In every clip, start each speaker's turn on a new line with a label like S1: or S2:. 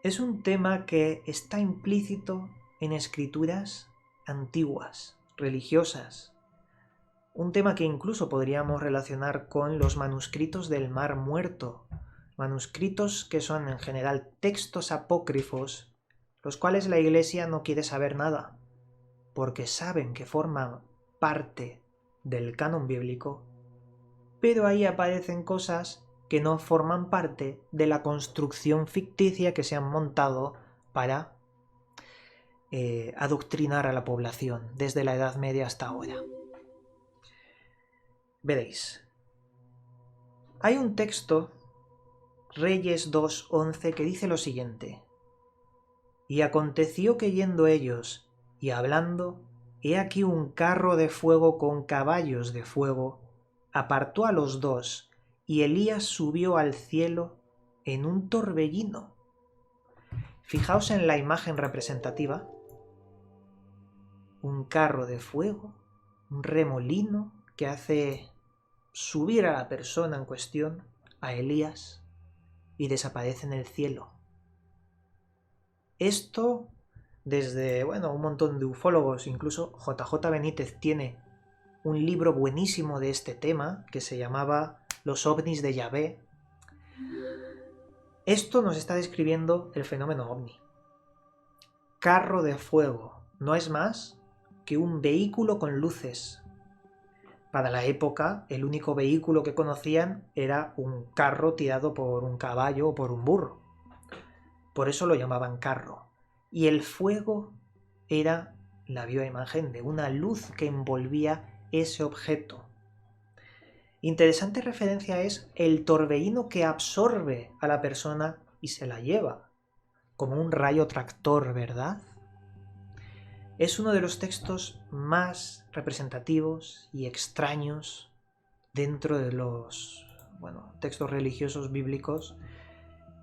S1: Es un tema que está implícito en escrituras antiguas, religiosas. Un tema que incluso podríamos relacionar con los manuscritos del Mar Muerto. Manuscritos que son en general textos apócrifos, los cuales la Iglesia no quiere saber nada, porque saben que forman parte del canon bíblico, pero ahí aparecen cosas que no forman parte de la construcción ficticia que se han montado para adoctrinar a la población desde la Edad Media hasta ahora. Veréis, hay un texto, Reyes 2:11, que dice lo siguiente: Y aconteció que yendo ellos y hablando, he aquí un carro de fuego con caballos de fuego, apartó a los dos, y Elías subió al cielo en un torbellino. Fijaos en la imagen representativa. Un carro de fuego, un remolino que hace subir a la persona en cuestión, a Elías, y desaparece en el cielo. Esto, desde, un montón de ufólogos, incluso JJ Benítez tiene un libro buenísimo de este tema, que se llamaba Los ovnis de Yahvé. Esto nos está describiendo el fenómeno ovni. Carro de fuego no es más que un vehículo con luces. Para la época, el único vehículo que conocían era un carro tirado por un caballo o por un burro. Por eso lo llamaban carro. Y el fuego era la bioimagen de una luz que envolvía ese objeto. Interesante referencia es el torbellino que absorbe a la persona y se la lleva, como un rayo tractor, ¿verdad? Es uno de los textos más representativos y extraños dentro de los textos religiosos bíblicos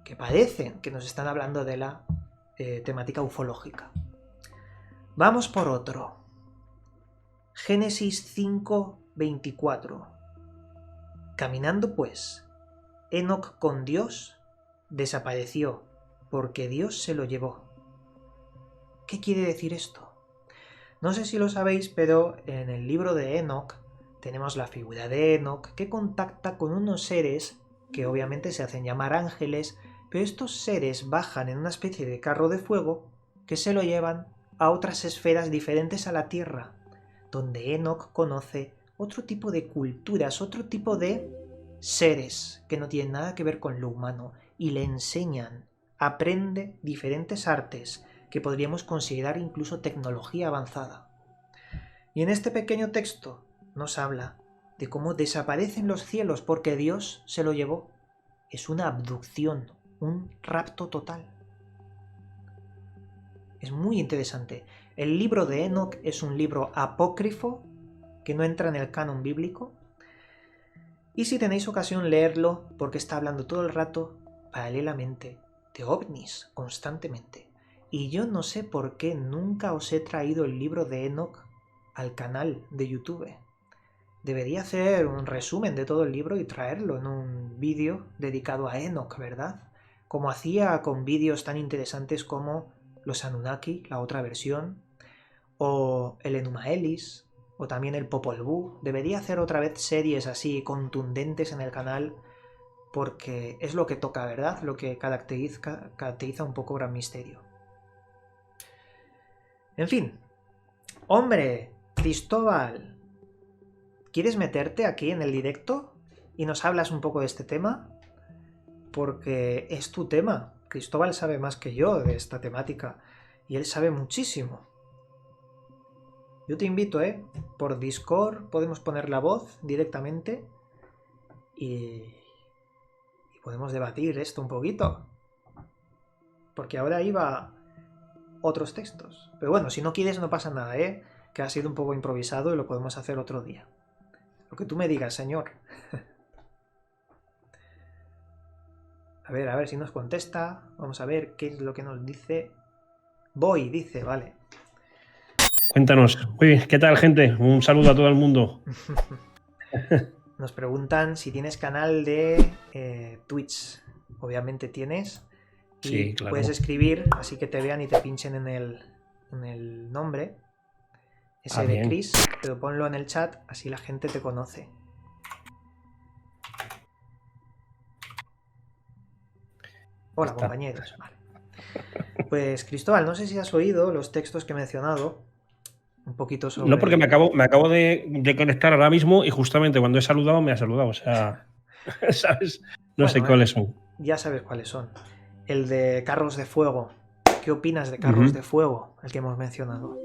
S1: que parecen que nos están hablando de la temática ufológica. Vamos por otro. Génesis 5:24. Caminando pues, Enoc con Dios desapareció, porque Dios se lo llevó. ¿Qué quiere decir esto? No sé si lo sabéis, pero en el libro de Enoc tenemos la figura de Enoc que contacta con unos seres que obviamente se hacen llamar ángeles, pero estos seres bajan en una especie de carro de fuego que se lo llevan a otras esferas diferentes a la Tierra, donde Enoc conoce otro tipo de culturas, otro tipo de seres que no tienen nada que ver con lo humano, y le enseñan, aprende diferentes artes que podríamos considerar incluso tecnología avanzada. Y en este pequeño texto nos habla de cómo desaparecen los cielos porque Dios se lo llevó. Es una abducción, un rapto total. Es muy interesante. El libro de Enoc es un libro apócrifo que no entra en el canon bíblico. Y si tenéis ocasión, leerlo, porque está hablando todo el rato, paralelamente, de ovnis, constantemente. Y yo no sé por qué nunca os he traído el libro de Enoc al canal de YouTube. Debería hacer un resumen de todo el libro y traerlo en un vídeo dedicado a Enoc, ¿verdad? Como hacía con vídeos tan interesantes como los Anunnaki, la otra versión, o el Enuma Elish, o también el Popol Vuh. Debería hacer otra vez series así contundentes en el canal, porque es lo que toca, ¿verdad? Lo que caracteriza un poco Gran Misterio. En fin. ¡Hombre! Cristóbal, ¿quieres meterte aquí en el directo y nos hablas un poco de este tema? Porque es tu tema. Cristóbal sabe más que yo de esta temática y él sabe muchísimo. Yo te invito, por Discord podemos poner la voz directamente y podemos debatir esto un poquito. Porque ahora iba otros textos. Pero bueno, si no quieres no pasa nada, que ha sido un poco improvisado y lo podemos hacer otro día. Lo que tú me digas, señor. A ver si nos contesta. Vamos a ver qué es lo que nos dice. Voy, dice, vale.
S2: Cuéntanos. Oye, ¿qué tal, gente? Un saludo a todo el mundo.
S1: Nos preguntan si tienes canal de Twitch. Obviamente tienes. Y
S2: Sí, claro.
S1: puedes escribir, así que te vean y te pinchen en el nombre. Ese de
S2: bien.
S1: Chris, pero ponlo en el chat, así la gente te conoce. Hola,
S2: Está.
S1: compañeros. Vale. Pues Cristóbal, no sé si has oído los textos que he mencionado. Un poquito sobre...
S2: No, porque me acabo de conectar ahora mismo y justamente cuando he saludado me ha saludado. O sea, ¿sabes? No sé
S1: Bueno,
S2: cuáles son.
S1: ya sabes cuáles son. El de Carros de Fuego. ¿Qué opinas de Carros de
S2: Ujú.
S1: Fuego? El que hemos mencionado.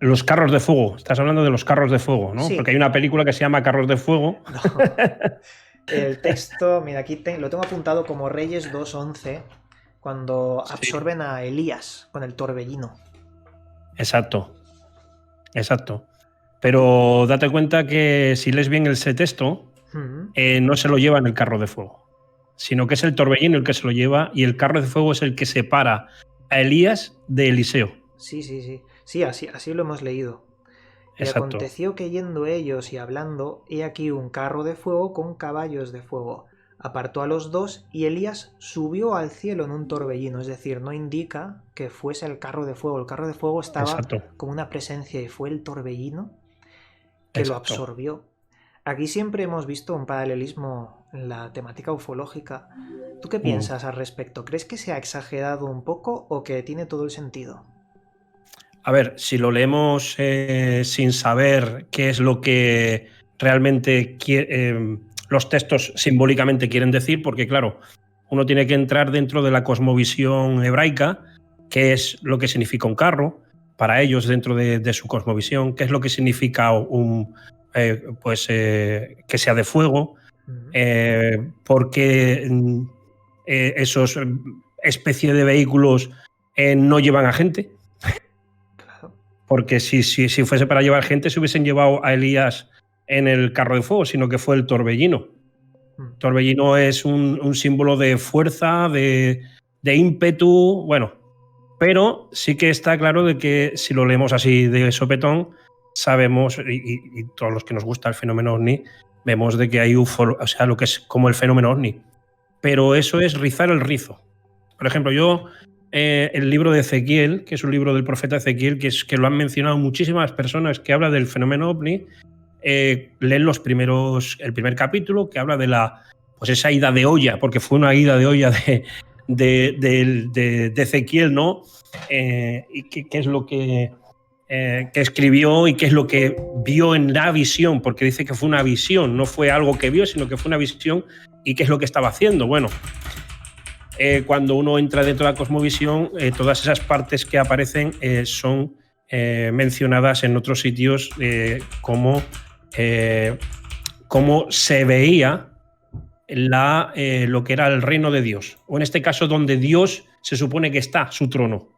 S2: Los carros de fuego. Estás hablando de los carros de fuego, ¿no? Porque
S1: Sí.
S2: hay una película que se llama Carros de Fuego.
S1: No. El texto, mira, aquí lo tengo apuntado como Reyes 2:11, cuando
S2: Sí,
S1: absorben a Elías con el torbellino.
S2: exacto. Exacto. Pero date cuenta que si lees bien ese texto,
S1: Mm,
S2: no se lo lleva en el carro de fuego, sino que es el torbellino el que se lo lleva y el carro de fuego es el que separa a Elías de Eliseo.
S1: sí, sí, sí. Sí, así lo hemos leído. Y
S2: Exacto.
S1: aconteció que yendo ellos y hablando, he aquí un carro de fuego con caballos de fuego. Apartó a los dos y Elías subió al cielo en un torbellino, es decir, no indica que fuese el carro de fuego. El carro de fuego estaba
S2: Exacto.
S1: como una presencia y fue el torbellino que lo
S2: Exacto.
S1: absorbió. Aquí siempre hemos visto un paralelismo en la temática ufológica. ¿Tú qué
S2: Mm.
S1: piensas al respecto? ¿Crees que se ha exagerado un poco o que tiene todo el sentido?
S2: A ver, si lo leemos sin saber qué es lo que realmente los textos simbólicamente quieren decir, porque claro, uno tiene que entrar dentro de la cosmovisión hebraica, qué es lo que significa un carro, para ellos dentro de su cosmovisión, qué es lo que significa que sea de fuego,
S1: Mm,
S2: porque esos especie de vehículos no llevan a gente.
S1: claro.
S2: Porque si fuese para llevar gente, se hubiesen llevado a Elías en el carro de fuego, sino que fue el torbellino.
S1: Mm,
S2: Torbellino es un símbolo de fuerza, de ímpetu, bueno, pero sí que está claro de que si lo leemos así de sopetón, sabemos, y todos los que nos gusta el fenómeno ovni, vemos de que hay UFO, o sea, lo que es como el fenómeno ovni. Pero eso es rizar el rizo. Por ejemplo, el libro de Ezequiel, que es un libro del profeta Ezequiel, que lo han mencionado muchísimas personas, que habla del fenómeno ovni, leen el primer capítulo, que habla de pues esa ida de olla, porque fue una ida de olla de Ezequiel, ¿no? Y qué es lo que escribió y qué es lo que vio en la visión, porque dice que fue una visión, no fue algo que vio, sino que fue una visión y qué es lo que estaba haciendo. Bueno, cuando uno entra dentro de la cosmovisión, todas esas partes que aparecen son mencionadas en otros sitios como se veía lo que era el reino de Dios, o en este caso donde Dios se supone que está, su trono,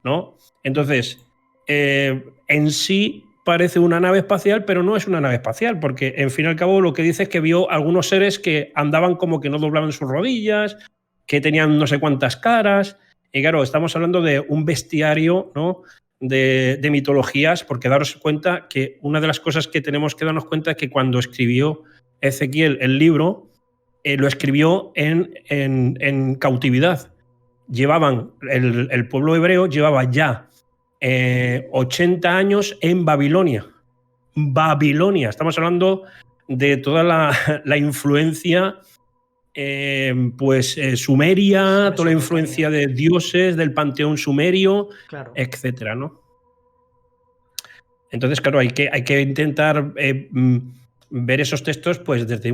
S2: ¿no? Entonces, en sí parece una nave espacial, pero no es una nave espacial, porque en fin y al cabo lo que dice es que vio algunos seres que andaban como que no doblaban sus rodillas, que tenían no sé cuántas caras, y claro, estamos hablando de un bestiario, ¿no? de mitologías, porque daros cuenta que una de las cosas que tenemos que darnos cuenta es que cuando escribió Ezequiel el libro, lo escribió en cautividad. El pueblo hebreo llevaba ya 80 años en Babilonia. Babilonia, estamos hablando de toda la influencia sumeria, toda la
S1: Mesopotamia.
S2: influencia de dioses, del panteón sumerio,
S1: Claro.
S2: etcétera, ¿no? Entonces, claro, hay que intentar ver esos textos pues desde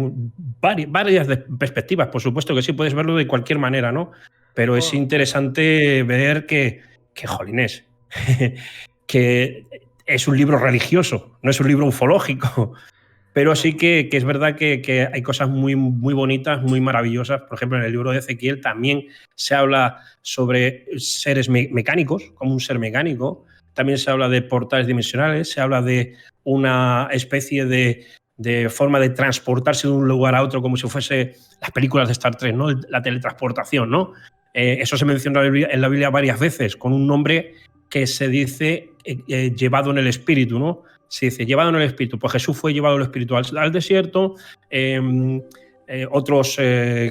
S2: varias perspectivas. Por supuesto que sí, puedes verlo de cualquier manera, ¿no? Pero es
S1: Oh,
S2: interesante ver que jolines, que es un libro religioso, no es un libro ufológico. Pero sí
S1: claro.
S2: que es verdad que hay cosas muy, muy bonitas, muy maravillosas. Por ejemplo, en el libro de Ezequiel también se habla sobre seres mecánicos, como un ser mecánico. También se habla de portales dimensionales, se habla de una especie de forma de transportarse de un lugar a otro, como si fuese las películas de Star Trek, ¿no? La teletransportación, ¿no? Eso se menciona en la Biblia varias veces, con un nombre que se dice llevado en el espíritu, ¿no? se dice, llevado en el espíritu. Pues Jesús fue llevado el espíritu al desierto, otros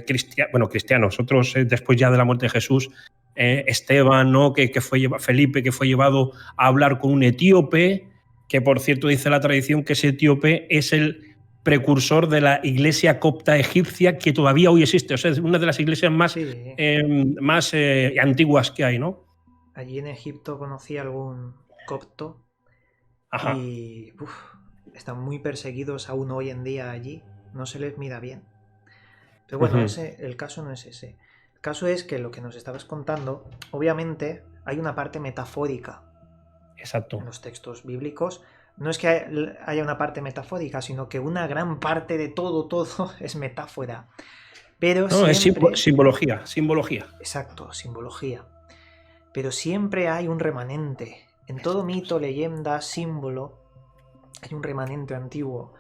S2: cristianos, otros después ya de la muerte de Jesús, Esteban, ¿no? que fue Felipe, que fue llevado a hablar con un etíope, que por cierto dice la tradición que ese etíope es el precursor de la iglesia copta egipcia que todavía hoy existe. O sea, es una de las iglesias más,
S1: Sí.
S2: más antiguas que hay, ¿no?
S1: Allí en Egipto conocí algún copto.
S2: Ajá.
S1: Y están muy perseguidos aún hoy en día allí. No se les mira bien. Pero bueno, el caso no es ese. El caso es que lo que nos estabas contando, obviamente hay una parte metafórica.
S2: Exacto.
S1: En los textos bíblicos. No es que haya una parte metafórica, sino que una gran parte de todo es metáfora. Pero
S2: no,
S1: siempre...
S2: es simbología.
S1: Exacto, simbología. Pero siempre hay un remanente. En todo mito, leyenda, símbolo, hay un remanente antiguo.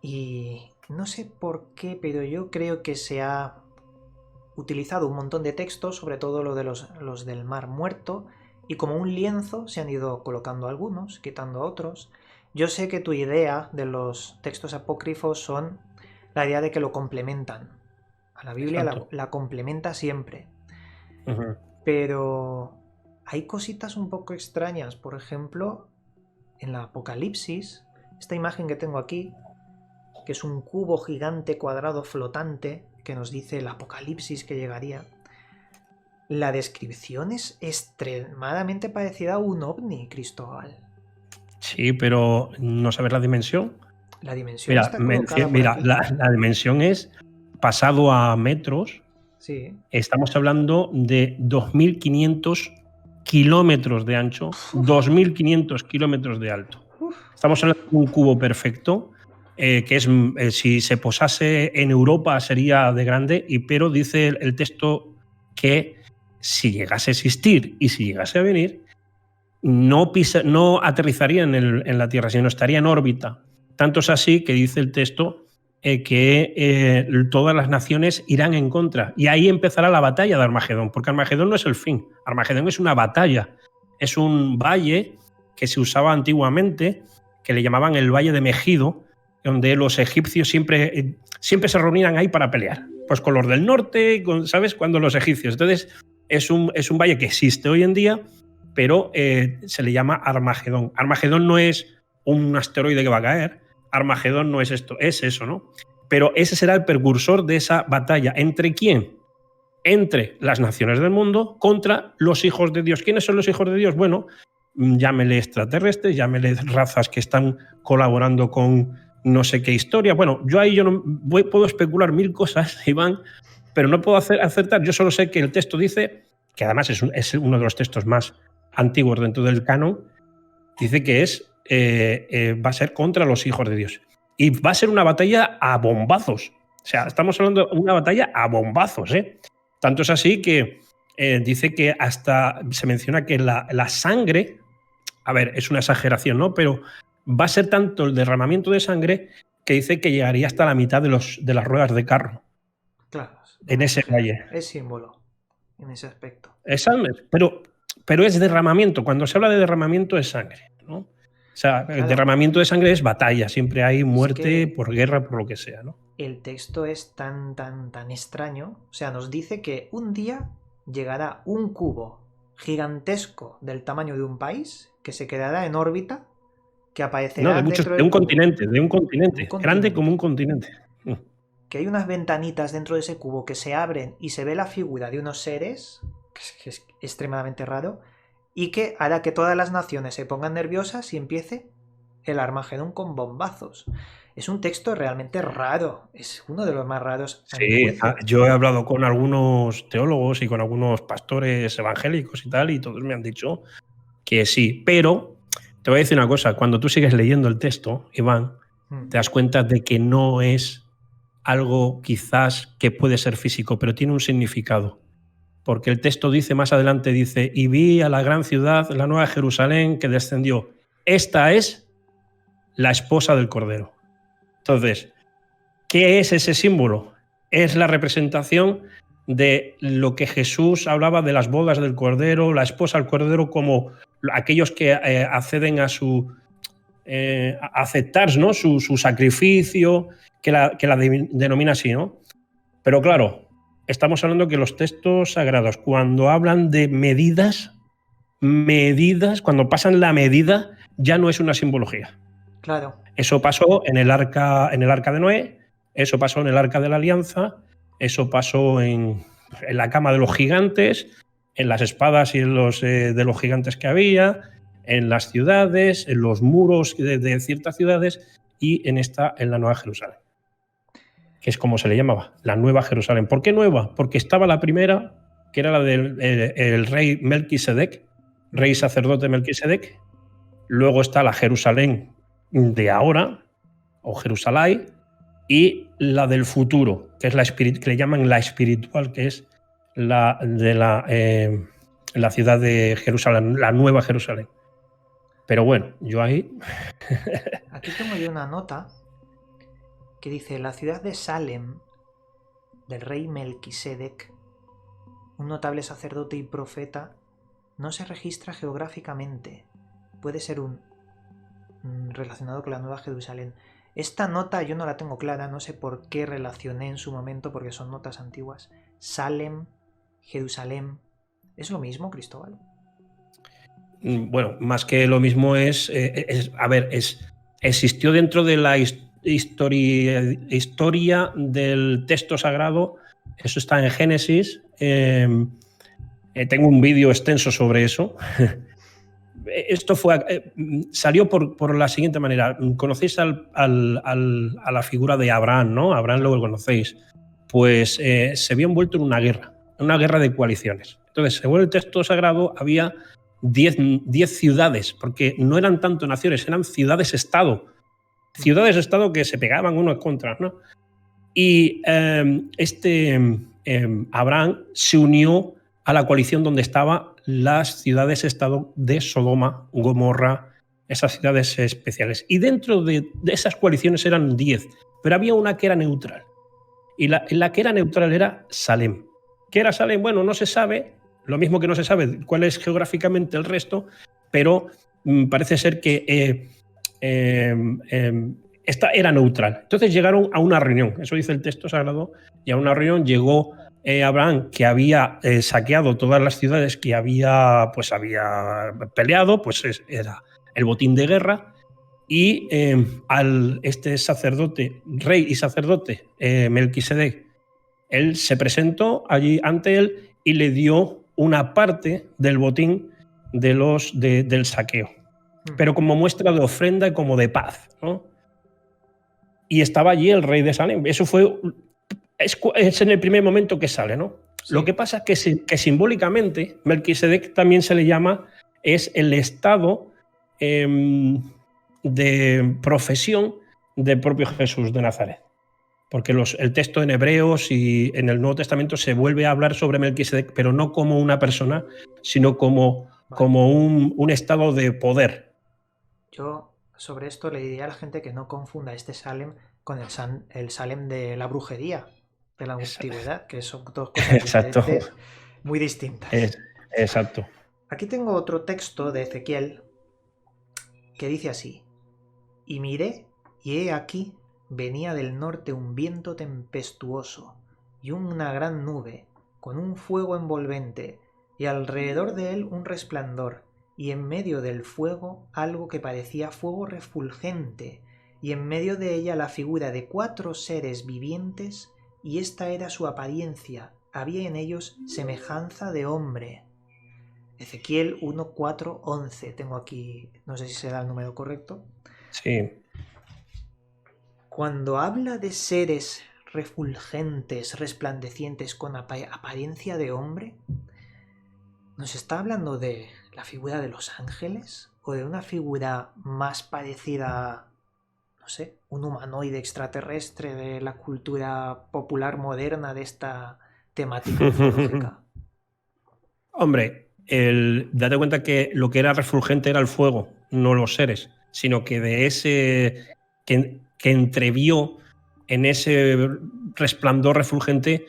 S1: Y no sé por qué, pero yo creo que se ha utilizado un montón de textos, sobre todo lo de los del Mar Muerto, y como un lienzo se han ido colocando algunos, quitando otros. Yo sé que tu idea de los textos apócrifos son la idea de que lo complementan. A la Biblia la complementa siempre. Pero hay cositas un poco extrañas. Por ejemplo, en la Apocalipsis, esta imagen que tengo aquí, que es un cubo gigante cuadrado flotante, que nos dice el Apocalipsis que llegaría. La descripción es extremadamente parecida a un ovni, Cristóbal.
S2: Sí, pero ¿no sabes la dimensión?
S1: La dimensión está colocada por aquí.
S2: La dimensión es pasado a metros.
S1: Sí.
S2: Estamos hablando de 2.500 kilómetros de ancho, 2.500 kilómetros de alto. Estamos hablando de un cubo perfecto, que es, si se posase en Europa sería de grande, pero dice el texto que si llegase a existir y si llegase a venir, no aterrizaría en la Tierra, sino estaría en órbita. Tanto es así que dice el texto que todas las naciones irán en contra. Y ahí empezará la batalla de Armagedón, porque Armagedón no es el fin. Armagedón es una batalla. Es un valle que se usaba antiguamente, que le llamaban el Valle de Megido, donde los egipcios siempre se reunían ahí para pelear. Pues con los del norte, ¿sabes? Cuando los egipcios. Entonces, es un valle que existe hoy en día, pero se le llama Armagedón. Armagedón no es un asteroide que va a caer. Armagedón no es esto, es eso, ¿no? Pero ese será el precursor de esa batalla. ¿Entre quién? Entre las naciones del mundo contra los hijos de Dios. ¿Quiénes son los hijos de Dios? Bueno, llámele extraterrestres, llámele razas que están colaborando con no sé qué historia. Bueno, yo no puedo especular mil cosas, Iván, pero no puedo acertar. Yo solo sé que el texto dice, que además es uno de los textos más antiguos dentro del canon, dice que va a ser contra los hijos de Dios. Y va a ser una batalla a bombazos. O sea, estamos hablando de una batalla a bombazos, ¿eh? Tanto es así que dice que hasta se menciona que la sangre, a ver, es una exageración, ¿no? Pero va a ser tanto el derramamiento de sangre que dice que llegaría hasta la mitad de las ruedas de carro.
S1: Claro.
S2: En ese valle.
S1: Es símbolo en ese aspecto.
S2: Es sangre, pero es derramamiento. Cuando se habla de derramamiento es sangre, ¿no? O sea, claro, el derramamiento de sangre es batalla. Siempre hay muerte por guerra, por lo que sea, ¿no?
S1: El texto es tan extraño. O sea, nos dice que un día llegará un cubo gigantesco del tamaño de un país que se quedará en órbita, que aparecerá
S2: de un continente, grande como un continente.
S1: Que hay unas ventanitas dentro de ese cubo que se abren y se ve la figura de unos seres, que es extremadamente raro, y que hará que todas las naciones se pongan nerviosas y empiece el Armagedón con bombazos. Es un texto realmente raro, es uno de los más raros.
S2: Sí, yo he hablado con algunos teólogos y con algunos pastores evangélicos y tal, y todos me han dicho que sí, pero te voy a decir una cosa, cuando tú sigues leyendo el texto, Iván, te das cuenta de que no es algo quizás que puede ser físico, pero tiene un significado. Porque el texto dice, más adelante dice, y vi a la gran ciudad, la nueva Jerusalén, que descendió. Esta es la esposa del Cordero. Entonces, ¿qué es ese símbolo? Es la representación de lo que Jesús hablaba de las bodas del Cordero, la esposa del Cordero, como aquellos que acceden a su aceptar, ¿no? su sacrificio, que la denomina así, ¿no? Pero claro, estamos hablando que los textos sagrados, cuando hablan de medidas, cuando pasan la medida, ya no es una simbología.
S1: Claro.
S2: Eso pasó en el arca de Noé, eso pasó en el arca de la alianza, eso pasó en la cama de los gigantes, en las espadas y de los gigantes que había, en las ciudades, en los muros de ciertas ciudades y en la Nueva Jerusalén, que es como se le llamaba, la Nueva Jerusalén. ¿Por qué nueva? Porque estaba la primera, que era la del rey Melquisedec, rey sacerdote Melquisedec. Luego está la Jerusalén de ahora, o Jerusalén, y la del futuro, que es que le llaman la espiritual, que es la de la ciudad de Jerusalén, la Nueva Jerusalén. Pero bueno, yo ahí...
S1: Aquí tengo yo una nota que dice: la ciudad de Salem, del rey Melquisedec, un notable sacerdote y profeta, no se registra geográficamente. Puede ser relacionado con la Nueva Jerusalén. Esta nota yo no la tengo clara, no sé por qué relacioné en su momento, porque son notas antiguas. Salem, Jerusalén, ¿es lo mismo, Cristóbal?
S2: Bueno, más que lo mismo existió dentro de la historia del texto sagrado. Eso está en Génesis. Tengo un vídeo extenso sobre eso. Esto salió por la siguiente manera. Conocéis a la figura de Abraham, ¿no? Abraham lo conocéis. Pues se vio envuelto en una guerra de coaliciones. Entonces, según el texto sagrado, había 10 ciudades, porque no eran tanto naciones, eran ciudades-estado. Ciudades-estado que se pegaban unos contra, ¿no? Y Abraham se unió a la coalición donde estaban las ciudades-estado de Sodoma, Gomorra, esas ciudades especiales. Y dentro de esas coaliciones eran 10, pero había una que era neutral. Y la que era neutral era Salem. ¿Qué era Salem? Bueno, no se sabe, lo mismo que no se sabe cuál es geográficamente el resto, pero parece ser que esta era neutral. Entonces llegaron a una reunión, eso dice el texto sagrado, y a una reunión llegó Abraham, que había saqueado todas las ciudades que había peleado, pues era el botín de guerra, y este sacerdote, rey y sacerdote, Melquisedec, él se presentó allí ante él y le dio una parte del botín del saqueo, pero como muestra de ofrenda y como de paz, ¿no? Y estaba allí el rey de Salem. Eso es en el primer momento que sale, ¿no? Sí. Lo que pasa es que simbólicamente Melquisedec también se le llama, es el estado de profesión del propio Jesús de Nazaret. Porque el texto en Hebreos y en el Nuevo Testamento se vuelve a hablar sobre Melquisedec, pero no como una persona, sino como un estado de poder.
S1: Yo sobre esto le diría a la gente que no confunda este Salem con el Salem de la brujería de la antigüedad, que son dos cosas muy distintas.
S2: Exacto.
S1: Aquí tengo otro texto de Ezequiel que dice así: y miré, y he aquí venía del norte un viento tempestuoso y una gran nube con un fuego envolvente, y alrededor de él un resplandor, y en medio del fuego algo que parecía fuego refulgente, y en medio de ella la figura de 4 seres vivientes, y esta era su apariencia, había en ellos semejanza de hombre. Ezequiel 1, 4, 11, tengo aquí, no sé si será el número correcto.
S2: Sí.
S1: Cuando habla de seres refulgentes, resplandecientes, con apariencia de hombre, ¿nos está hablando de la figura de los ángeles? ¿O de una figura más parecida a, no sé, un humanoide extraterrestre de la cultura popular moderna de esta temática mitológica?
S2: Hombre, date cuenta que lo que era refulgente era el fuego, no los seres, sino que de ese que entrevió en ese resplandor refulgente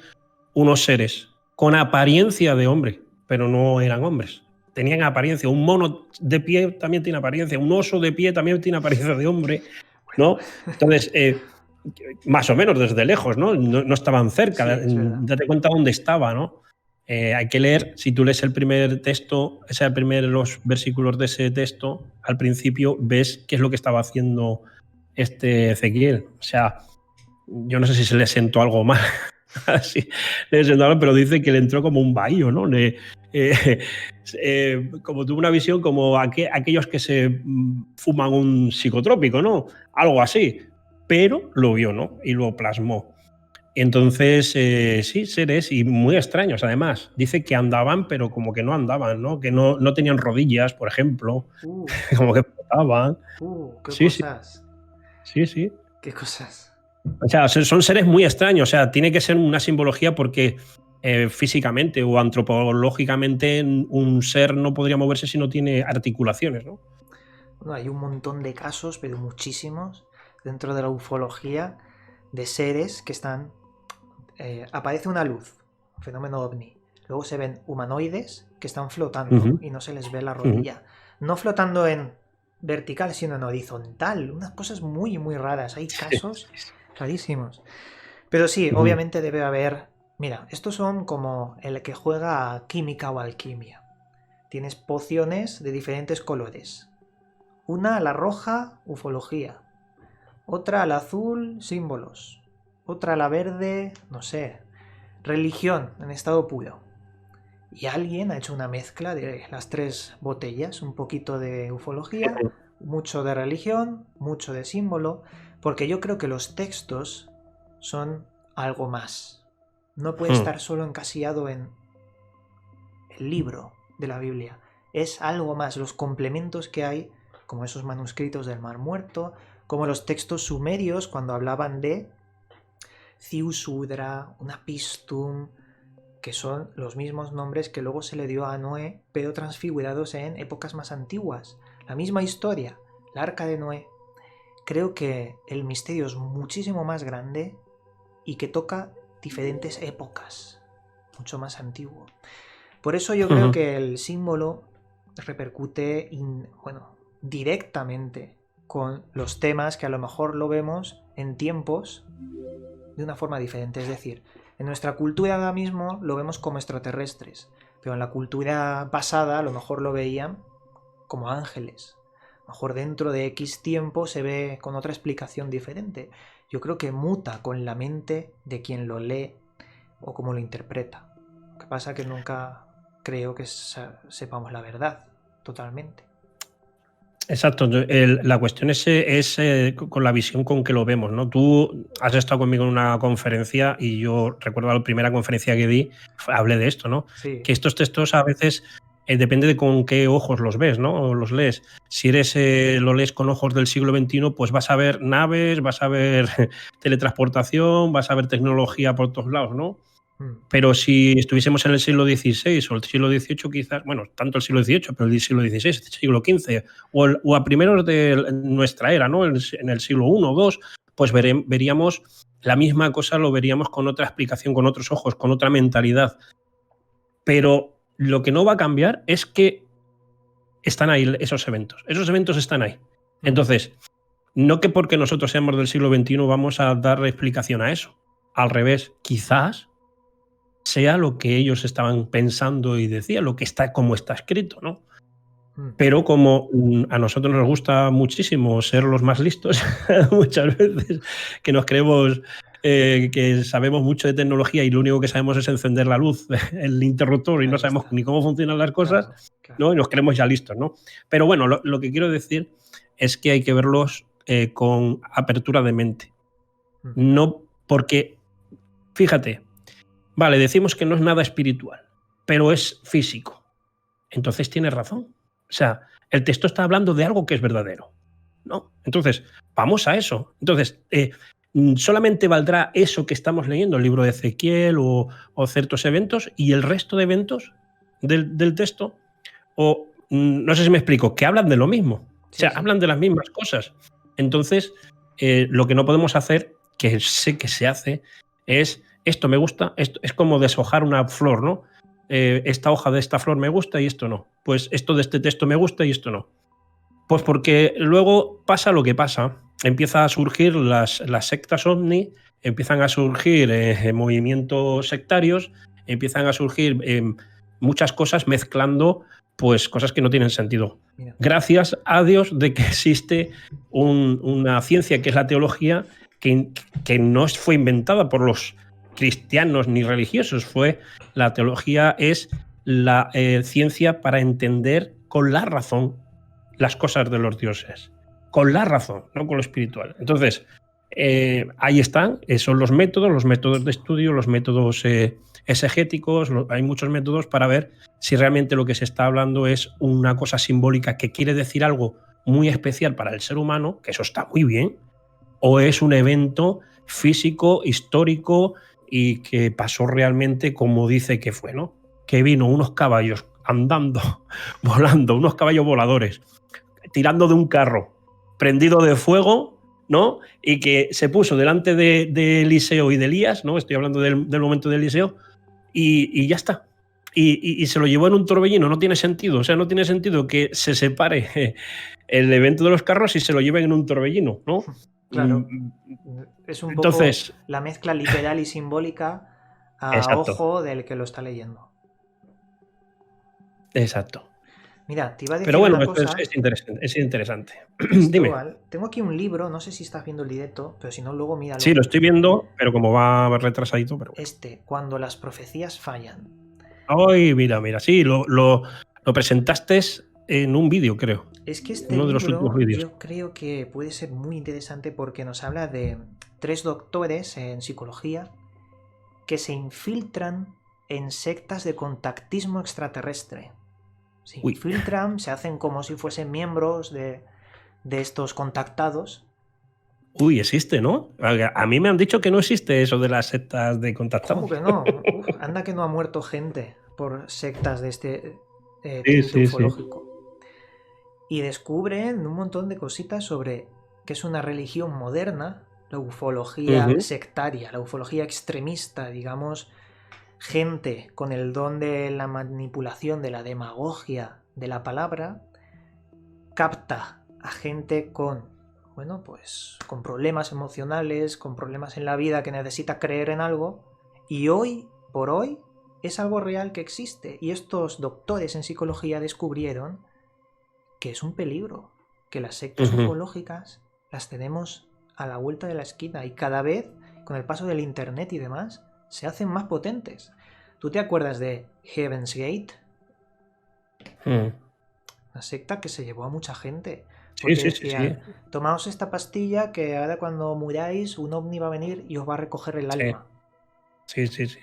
S2: unos seres con apariencia de hombre, pero no eran hombres. tenían apariencia. Un mono de pie también tiene apariencia. Un oso de pie también tiene apariencia de hombre, ¿no? Entonces, más o menos desde lejos, ¿no? No estaban cerca.
S1: Sí,
S2: date cuenta dónde estaba, ¿no? Hay que leer, si tú lees el primer texto, los versículos de ese texto, al principio ves qué es lo que estaba haciendo este Ezequiel. O sea, yo no sé si se le sentó algo mal, así, pero dice que le entró como un bahío, ¿no? Como tuvo una visión como aquellos que se fuman un psicotrópico, ¿no? Algo así. Pero lo vio, ¿no? Y lo plasmó. Entonces, sí, seres y muy extraños, además. Dice que andaban, pero como que no andaban, ¿no? Que no tenían rodillas, por ejemplo. Como que flotaban.
S1: ¿Qué
S2: sí,
S1: cosas?
S2: Sí.
S1: ¿Qué cosas?
S2: O sea, son seres muy extraños. O sea, tiene que ser una simbología porque físicamente o antropológicamente un ser no podría moverse si no tiene articulaciones, ¿no?
S1: Bueno, hay un montón de casos, pero muchísimos, dentro de la ufología, de seres que están... aparece una luz, un fenómeno ovni. Luego se ven humanoides que están flotando y no se les ve la rodilla. No flotando en vertical, sino en horizontal. Unas cosas muy, muy raras. Hay casos rarísimos. Pero sí, obviamente debe haber... Mira, estos son como el que juega a química o alquimia. Tienes pociones de diferentes colores. Una, la roja, ufología. Otra, la azul, símbolos. Otra, la verde, no sé, religión en estado puro. Y alguien ha hecho una mezcla de las tres botellas, un poquito de ufología, mucho de religión, mucho de símbolo, porque yo creo que los textos son algo más. No puede estar solo encasillado en el libro de la Biblia. Es algo más, los complementos que hay, como esos manuscritos del Mar Muerto, como los textos sumerios cuando hablaban de Ziusudra, Unapistum, que son los mismos nombres que luego se le dio a Noé, pero transfigurados en épocas más antiguas. La misma historia, la arca de Noé. Creo que el misterio es muchísimo más grande y que toca diferentes épocas, mucho más antiguo. Por eso yo creo que el símbolo repercute directamente con los temas que a lo mejor lo vemos en tiempos de una forma diferente. Es decir, en nuestra cultura ahora mismo lo vemos como extraterrestres, pero en la cultura pasada a lo mejor lo veían como ángeles. A lo mejor dentro de X tiempo se ve con otra explicación diferente. Yo creo que muta con la mente de quien lo lee o cómo lo interpreta. Lo que pasa es que nunca creo que sepamos la verdad totalmente.
S2: Exacto. La cuestión es con la visión con que lo vemos, ¿no? Tú has estado conmigo en una conferencia y yo recuerdo la primera conferencia que di, hablé de esto, ¿no?
S1: Sí.
S2: Que estos textos a veces depende de con qué ojos los ves, ¿no? O los lees. Si lo lees con ojos del siglo XXI, pues vas a ver naves, vas a ver teletransportación, vas a ver tecnología por todos lados, ¿no? Pero si estuviésemos en el siglo XVI o el siglo XVIII, quizás, bueno, tanto el siglo XVIII, pero el siglo XVI, el siglo XV, o a primeros de nuestra era, ¿no? En el siglo I o II, pues veríamos la misma cosa, lo veríamos con otra explicación, con otros ojos, con otra mentalidad. Pero lo que no va a cambiar es que están ahí esos eventos. Esos eventos están ahí. Entonces, no que porque nosotros seamos del siglo XXI vamos a dar explicación a eso. Al revés, quizás sea lo que ellos estaban pensando y decían, lo que está como está escrito, ¿no? Pero como a nosotros nos gusta muchísimo ser los más listos, muchas veces que nos creemos que sabemos mucho de tecnología y lo único que sabemos es encender la luz, el interruptor, y no sabemos ni cómo funcionan las cosas, claro. ¿No? Y nos creemos ya listos, ¿no? Pero bueno, lo que quiero decir es que hay que verlos con apertura de mente. No porque, fíjate, vale, decimos que no es nada espiritual, pero es físico. Entonces tienes razón. O sea, el texto está hablando de algo que es verdadero, ¿no? Entonces, vamos a eso. Entonces, solamente valdrá eso que estamos leyendo, el libro de Ezequiel o ciertos eventos, y el resto de eventos del texto, o no sé si me explico, que hablan de lo mismo. Sí, o sea, hablan de las mismas cosas. Entonces, lo que no podemos hacer, que sé que se hace, es esto me gusta, esto es como deshojar una flor, ¿no? esta hoja de esta flor me gusta y esto no. Pues esto de este texto me gusta y esto no. Pues porque luego pasa lo que pasa. Empieza a surgir las sectas ovni, empiezan a surgir movimientos sectarios, empiezan a surgir muchas cosas mezclando pues cosas que no tienen sentido.
S1: Mira.
S2: Gracias a Dios de que existe una ciencia que es la teología que no fue inventada por los cristianos ni religiosos. La teología es la ciencia para entender con la razón las cosas de los dioses. Con la razón, no con lo espiritual. Entonces, ahí están, son los métodos de estudio, los métodos exegéticos, hay muchos métodos para ver si realmente lo que se está hablando es una cosa simbólica que quiere decir algo muy especial para el ser humano, que eso está muy bien, o es un evento físico, histórico y que pasó realmente como dice que fue, ¿no? Que vino unos caballos andando, volando, unos caballos voladores, tirando de un carro, prendido de fuego, ¿no? Y que se puso delante de Eliseo y de Elías, ¿no? Estoy hablando del momento de Eliseo, y ya está. Y se lo llevó en un torbellino, no tiene sentido. O sea, no tiene sentido que se separe el evento de los carros y se lo lleven en un torbellino, ¿no?
S1: Claro. Es un
S2: Entonces,
S1: poco la mezcla literal y simbólica a
S2: exacto.
S1: Ojo del que lo está leyendo.
S2: Exacto.
S1: Mira, te iba a decir
S2: pero bueno,
S1: una cosa.
S2: Es interesante.
S1: Dime.
S2: Dime.
S1: Tengo aquí un libro, no sé si estás viendo el directo, pero si no, luego míralo.
S2: Sí, lo estoy viendo, pero como va retrasadito. Pero bueno.
S1: Cuando las profecías fallan.
S2: Ay, mira, sí, lo presentaste en un vídeo, creo.
S1: Es que
S2: uno de los últimos vídeos.
S1: Yo creo que puede ser muy interesante porque nos habla de 3 doctores en psicología que se infiltran en sectas de contactismo extraterrestre. Se infiltran, se hacen como si fuesen miembros de estos contactados.
S2: Uy, existe, ¿no? A mí me han dicho que no existe eso de las sectas de contactados.
S1: ¿Cómo que no? Uf, anda que no ha muerto gente por sectas de este tinte ufológico. Y descubren un montón de cositas sobre que es una religión moderna, la ufología sectaria, la ufología extremista, digamos, gente con el don de la manipulación, de la demagogia de la palabra, capta a gente con, bueno, pues con problemas emocionales, con problemas en la vida que necesita creer en algo, y hoy por hoy es algo real que existe. Y estos doctores en psicología descubrieron que es un peligro, que las sectas ufológicas las tenemos a la vuelta de la esquina y cada vez, con el paso del internet y demás, se hacen más potentes. ¿Tú te acuerdas de Heaven's Gate? Una secta que se llevó a mucha gente. Porque decían, tomaos esta pastilla que ahora cuando muráis un ovni va a venir y os va a recoger el alma.
S2: Sí.
S1: Pues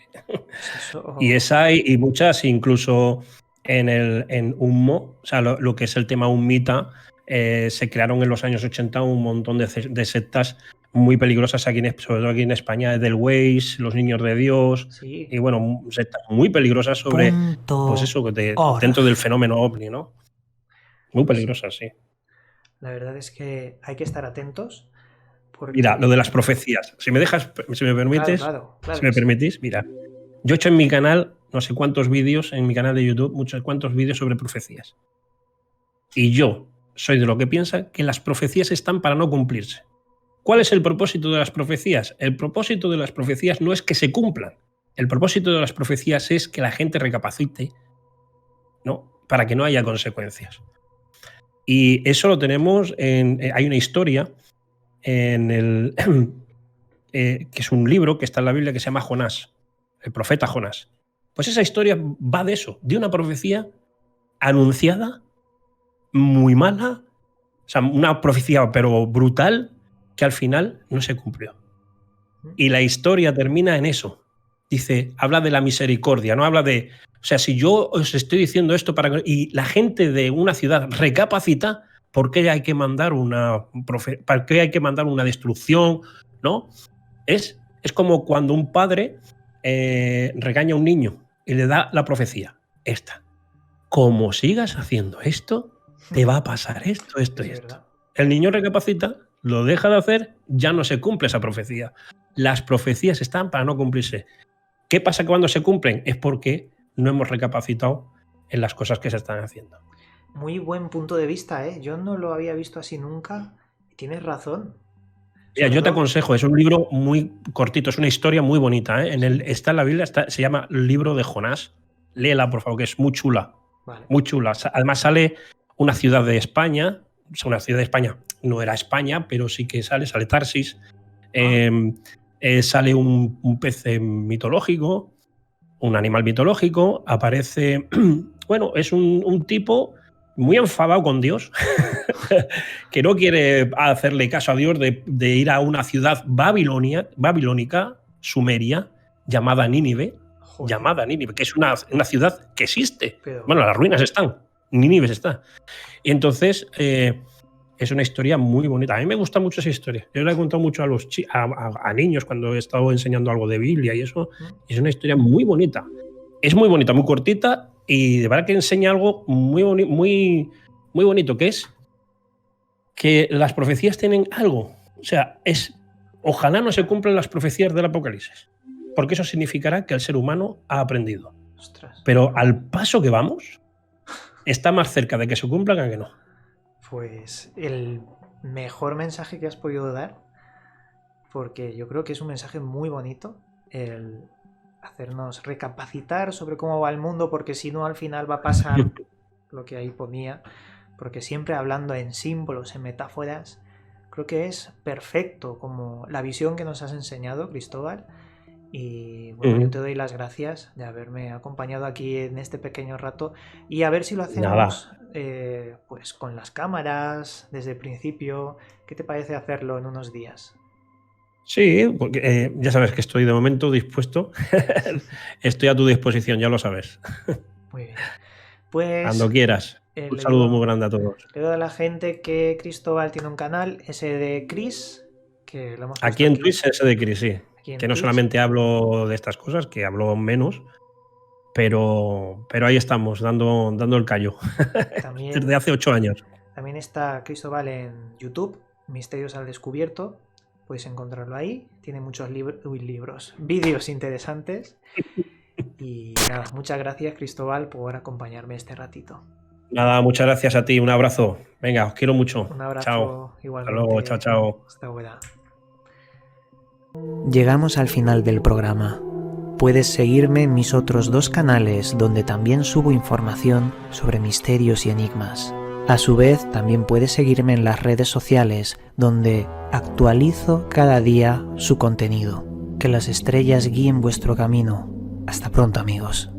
S1: eso...
S2: Y esa hay y muchas, incluso en Ummo, o sea, lo que es el tema Ummita, se crearon en los años 80 un montón de sectas muy peligrosas sobre todo aquí en España, Edelweiss, los Niños de Dios,
S1: sí.
S2: y bueno, sectas muy peligrosas sobre, pues eso, dentro del fenómeno ovni, ¿no? Muy peligrosas, sí.
S1: La verdad es que hay que estar atentos. Porque...
S2: Mira, lo de las profecías. Si me permites,
S1: claro,
S2: si me permitís, mira. Yo he hecho en mi canal no sé cuántos vídeos, en mi canal de YouTube, cuantos vídeos sobre profecías. Y yo soy de lo que piensa que las profecías están para no cumplirse. ¿Cuál es el propósito de las profecías? El propósito de las profecías no es que se cumplan. El propósito de las profecías es que la gente recapacite, ¿no? Para que no haya consecuencias. Y eso lo tenemos hay una historia que es un libro que está en la Biblia que se llama Jonás, el profeta Jonás. Pues esa historia va de eso, de una profecía anunciada, muy mala, o sea, una profecía pero brutal, que al final no se cumplió. Y la historia termina en eso. Dice, habla de la misericordia, no habla de... O sea, si yo os estoy diciendo esto y la gente de una ciudad recapacita, ¿por qué hay que mandar una destrucción? ¿No? Es como cuando un padre regaña a un niño y le da la profecía. Esta. Como sigas haciendo esto, te va a pasar esto y esto. El niño recapacita, lo deja de hacer, ya no se cumple esa profecía. Las profecías están para no cumplirse. ¿Qué pasa cuando se cumplen? Es porque no hemos recapacitado en las cosas que se están haciendo.
S1: Muy buen punto de vista, ¿eh? Yo no lo había visto así nunca. Tienes razón.
S2: Mira, yo te aconsejo, es un libro muy cortito, es una historia muy bonita, ¿eh? Está en la Biblia, se llama el libro de Jonás. Léela, por favor, que es muy chula.
S1: Vale.
S2: Muy chula. Además sale una ciudad de España. O sea, una ciudad de España no era España, pero sí que sale Tarsis. Sale un pez mitológico, un animal mitológico. Aparece... Bueno, es un tipo muy enfadado con Dios, que no quiere hacerle caso a Dios de ir a una ciudad babilónica, sumeria, llamada Nínive.
S1: Joder.
S2: Llamada Nínive, que es una ciudad que existe.
S1: Pero...
S2: Bueno, las ruinas están, Nínive está. Y entonces es una historia muy bonita. A mí me gusta mucho esa historia. Yo la he contado mucho a niños cuando he estado enseñando algo de Biblia y eso. Es una historia muy bonita. Es muy bonita, muy cortita y de verdad que enseña algo muy bonito, que es que las profecías tienen algo. O sea, ojalá no se cumplan las profecías del Apocalipsis, porque eso significará que el ser humano ha aprendido.
S1: Ostras.
S2: Pero al paso que vamos, está más cerca de que se cumplan que no.
S1: Pues el mejor mensaje que has podido dar, porque yo creo que es un mensaje muy bonito, el hacernos recapacitar sobre cómo va el mundo, porque si no al final va a pasar lo que ahí ponía, porque siempre hablando en símbolos, en metáforas, creo que es perfecto como la visión que nos has enseñado, Cristóbal. Y bueno, yo te doy las gracias de haberme acompañado aquí en este pequeño rato y a ver si lo hacemos pues con las cámaras desde el principio. ¿Qué te parece hacerlo en unos días?
S2: Sí, porque ya sabes que estoy de momento dispuesto. Estoy a tu disposición, ya lo sabes.
S1: Muy bien. Pues
S2: cuando quieras. Un saludo muy grande a todos.
S1: Le digo a la gente que Cristóbal tiene un canal, ese de Chris, que lo hemos puesto
S2: aquí en Twitch, ese de Chris, sí. Que no solamente hablo de estas cosas, que hablo menos, pero ahí estamos, dando el callo. También, desde hace 8 años.
S1: También está Cristóbal en YouTube, Misterios al Descubierto. Podéis encontrarlo ahí. Tiene muchos vídeos interesantes. Y nada, muchas gracias, Cristóbal, por acompañarme este ratito.
S2: Nada, muchas gracias a ti. Un abrazo. Venga, os quiero mucho.
S1: Un abrazo.
S2: Chao.
S1: Igualmente.
S2: Hasta luego. Chao, chao.
S1: Hasta ahora. Llegamos al final del programa. Puedes seguirme en mis otros 2 canales donde también subo información sobre misterios y enigmas. A su vez, también puedes seguirme en las redes sociales donde actualizo cada día su contenido. Que las estrellas guíen vuestro camino. Hasta pronto, amigos.